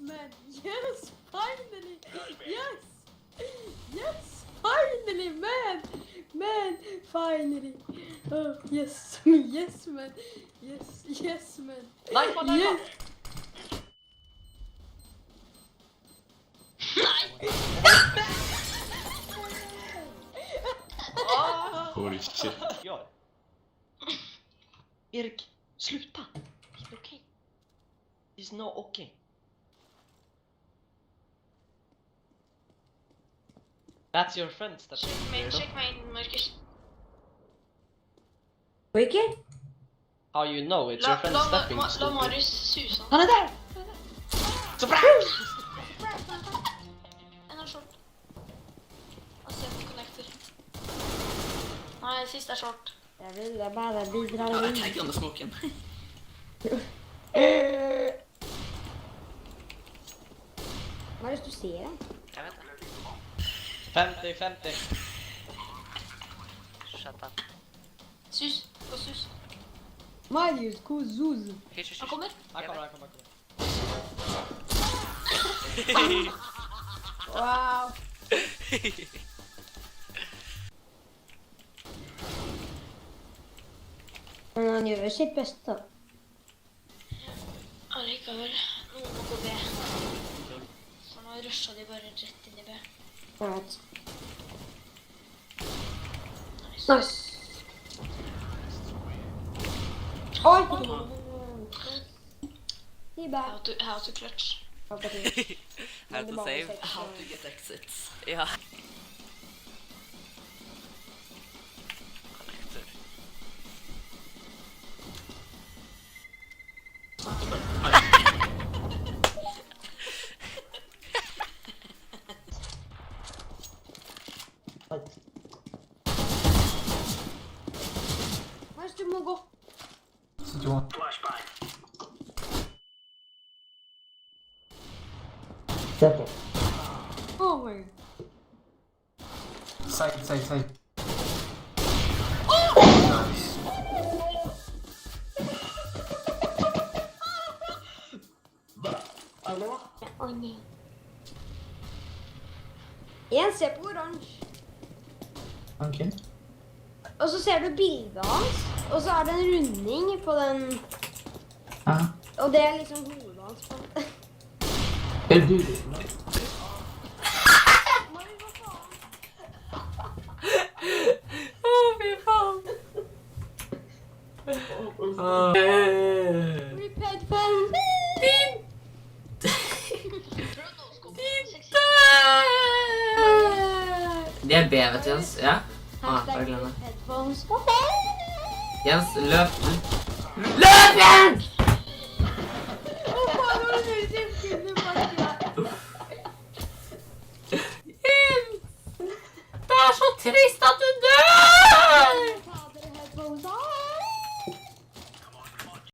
man. Yes, finally. Yes. Yes, finally, man. Man, finally. Oh, yes. Yes, man. Yes, yes, man. Life on, life Yes. Holy shit. Ja. Erik, sluta. Det är okej. It's not okay. That's your friend stepping in. Check my Marcus. Vilket? How you know it's your friend stepping? La Marius susa. Han är där! Surprise! En av short. Jag ser på connector. Nej, sista short. Jag vill bara bidra Ja, jag in. taggar under smoken. Marius, du ser den? Jag vet inte. 50-50. Shut up. Sus. Gå sus. Marius, kuzuz. Han kommer. Han kommer. Wow. Men han gör sitt bästa. Allikevel. Noen må gå B. For nå rusher de bare rett inn i B. Alright. Nice. Oj! Det är bara... How to clutch. How to save. How to get exits. Ja. Connector. Marius, du må gå. Oh my. Side. Oj nej. En ser på orange. Okay. Og så ser du bildet hans, og så er det en runding på den, Ja. og det er liksom hovedet hans på den. Er du? Fy faen. Rip headphones. Det er B, vet du, Jens. Ja. Hashtag bare glem det. rip headphones. Jens, løp. Løp, Jens! Åh, faen, det var det sekunder faktisk. Jens! Det er så trist at du dør!